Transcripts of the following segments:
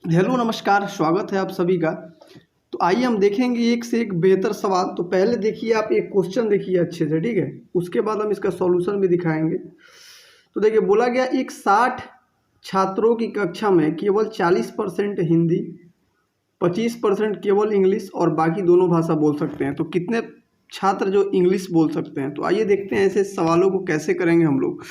Hello नमस्कार, स्वागत है आप सभी का। तो आइए हम देखेंगे एक से एक बेहतर सवाल। तो पहले देखिए, आप एक क्वेश्चन देखिए अच्छे से, ठीक है। उसके बाद हम इसका सॉल्यूशन भी दिखाएंगे। तो देखिए, बोला गया एक 60 छात्रों की कक्षा में केवल 40% हिंदी, 25% केवल इंग्लिश और बाकी दोनों भाषा बोल सकते हैं। तो कितने छात्र जो इंग्लिश बोल सकते हैं? तो आइए देखते हैं ऐसे सवालों को कैसे करेंगे हम लोग।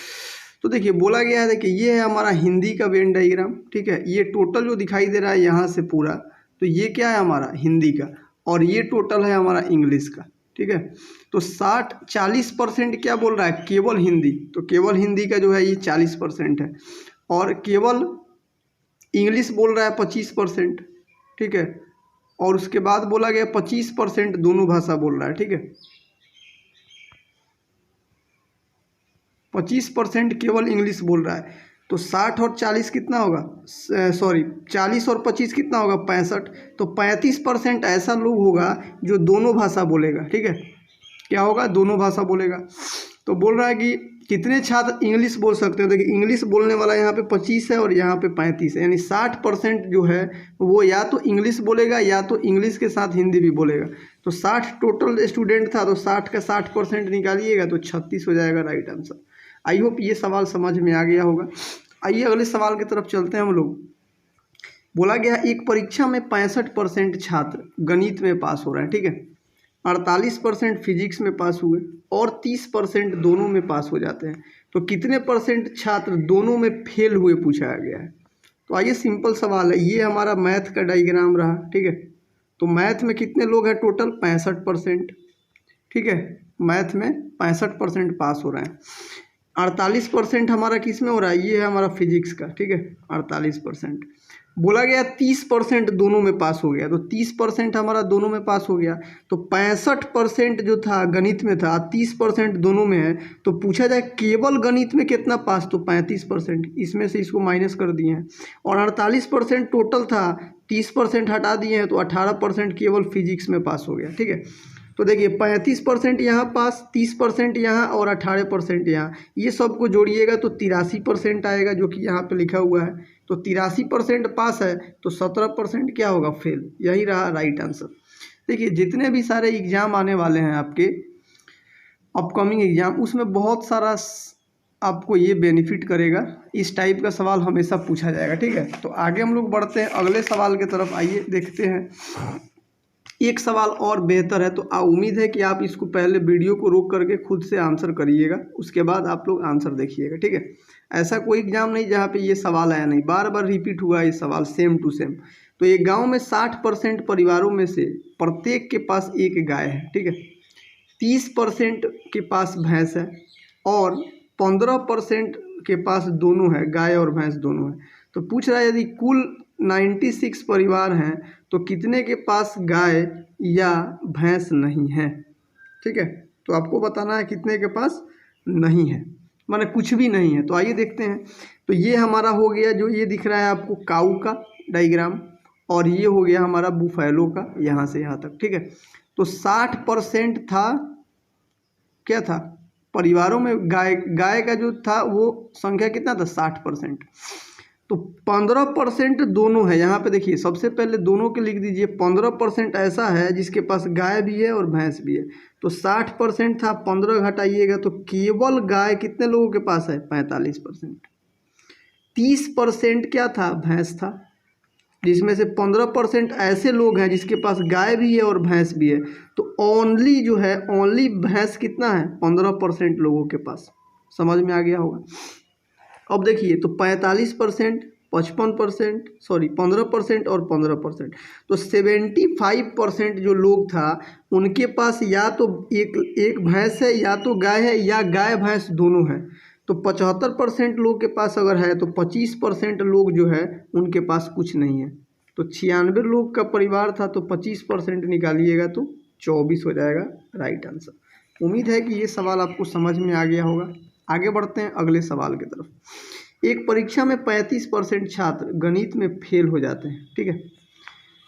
तो देखिए, बोला गया है, देखिए ये है हमारा हिंदी का वेन डायग्राम, ठीक है। ये टोटल जो दिखाई दे रहा है यहाँ से पूरा, तो ये क्या है हमारा हिंदी का, और ये टोटल है हमारा इंग्लिश का, ठीक है। तो 40% क्या बोल रहा है? केवल हिंदी। तो केवल हिंदी का जो है ये 40% है, और केवल इंग्लिश बोल रहा है 25%, ठीक है। और उसके बाद बोला गया 25% दोनों भाषा बोल रहा है, ठीक है। 25% केवल इंग्लिश बोल रहा है। तो 60 और 40 कितना होगा? सॉरी, 40 और 25 कितना होगा? 65। तो 35% ऐसा लोग होगा जो दोनों भाषा बोलेगा, ठीक है। क्या होगा? दोनों भाषा बोलेगा। तो बोल रहा है कि कितने छात्र इंग्लिश बोल सकते हैं? देखिए, इंग्लिश बोलने वाला यहाँ पे 25 है और यहाँ पे 35 है, यानी 60% जो है वो या तो इंग्लिश बोलेगा या तो इंग्लिश के साथ हिंदी भी बोलेगा। तो 60 टोटल स्टूडेंट था, तो 60 का 60% निकालिएगा तो 36 हो जाएगा राइट आंसर। आई होप ये सवाल समझ में आ गया होगा। आइए अगले सवाल की तरफ चलते हैं हम लोग। बोला गया एक परीक्षा में 65% छात्र गणित में पास हो रहे हैं, ठीक है। 48% फिजिक्स में पास हुए और 30% दोनों में पास हो जाते हैं। तो कितने परसेंट छात्र दोनों में फेल हुए पूछा गया है। तो आइए, सिंपल सवाल है, ये हमारा मैथ का डायग्राम रहा, ठीक है। तो मैथ में कितने लोग हैं? टोटल 65%, ठीक है। मैथ में 65% पास हो रहे हैं। 48% हमारा किस में हो रहा है? ये है हमारा फिजिक्स का, ठीक है, 48%। बोला गया 30% दोनों में पास हो गया, तो 30% हमारा दोनों में पास हो गया। तो 65% जो था गणित में था, 30% दोनों में है। तो पूछा जाए केवल गणित में कितना पास? तो 35%, इसमें से इसको माइनस कर दिए हैं। और 48% टोटल था, 30% हटा दिए हैं, तो 18% केवल फिजिक्स में पास हो गया, ठीक है। तो देखिए, 35% यहाँ पास, 30% यहाँ और 18% यहाँ, ये सबको जोड़िएगा तो 83% आएगा, जो कि यहाँ पे लिखा हुआ है। तो 83% पास है, तो 17% क्या होगा? फेल। यही रहा राइट आंसर। देखिए, जितने भी सारे एग्जाम आने वाले हैं आपके अपकमिंग एग्जाम, उसमें बहुत सारा आपको ये बेनिफिट करेगा। इस टाइप का सवाल हमेशा पूछा जाएगा, ठीक है। तो आगे हम लोग बढ़ते हैं अगले सवाल की तरफ। आइए देखते हैं, एक सवाल और बेहतर है। तो उम्मीद है कि आप इसको पहले वीडियो को रोक करके खुद से आंसर करिएगा, उसके बाद आप लोग आंसर देखिएगा, ठीक है। ऐसा कोई एग्जाम नहीं जहाँ पे ये सवाल आया नहीं, बार बार रिपीट हुआ ये सवाल सेम टू सेम। तो एक गांव में 60% परिवारों में से प्रत्येक के पास एक गाय है, ठीक है। 30% के पास भैंस है और 15% के पास दोनों है, गाय और भैंस दोनों है। तो पूछ रहा है यदि कुल 96 परिवार हैं तो कितने के पास गाय या भैंस नहीं है, ठीक है। तो आपको बताना है कितने के पास नहीं है, माने कुछ भी नहीं है। तो आइए देखते हैं। तो ये हमारा हो गया, जो ये दिख रहा है आपको काऊ का डायग्राम, और ये हो गया हमारा बुफैलो का, यहाँ से यहाँ तक, ठीक है। तो 60% था, क्या था? परिवारों में गाय का जो था वो संख्या कितना था? 60%। तो 15% दोनों है। यहाँ पे देखिए, सबसे पहले दोनों के लिख दीजिए। 15% ऐसा है जिसके पास गाय भी है और भैंस भी है। तो 60% था, 15 घटाइएगा तो केवल गाय कितने लोगों के पास है? 45%। 30% क्या था? भैंस था, जिसमें से 15% ऐसे लोग हैं जिसके पास गाय भी है और भैंस भी है। तो ओनली जो है, ओनली भैंस कितना है? 15% लोगों के पास। समझ में आ गया होगा। अब देखिए, तो 45%, 55%, सॉरी 15% और 15%, तो 75% जो लोग था उनके पास या तो एक भैंस है, या तो गाय है, या गाय भैंस दोनों है। तो 75% लोग के पास अगर है तो 25% लोग जो है उनके पास कुछ नहीं है। तो 96 लोग का परिवार था, तो 25% निकालिएगा तो 24 हो जाएगा राइट आंसर। उम्मीद है कि ये सवाल आपको समझ में आ गया होगा। आगे बढ़ते हैं अगले सवाल की तरफ। एक परीक्षा में 35% छात्र गणित में फेल हो जाते हैं, ठीक है।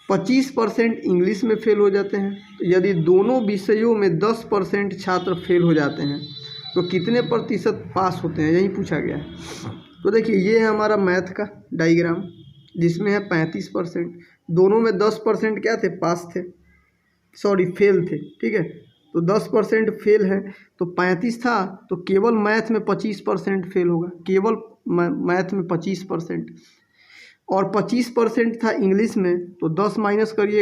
25% इंग्लिश में फेल हो जाते हैं। तो यदि दोनों विषयों में 10% छात्र फेल हो जाते हैं तो कितने प्रतिशत पास होते हैं, यही पूछा गया है। तो देखिए, ये है हमारा मैथ का डायग्राम, जिसमें है 35%। दोनों में 10% क्या थे, पास थे, सॉरी फेल थे, ठीक है। तो 10% फेल है, तो 35 था, तो केवल मैथ में 25% फेल होगा, केवल मैथ में 25%। और 25% था इंग्लिश में, तो 10 माइनस करिएगा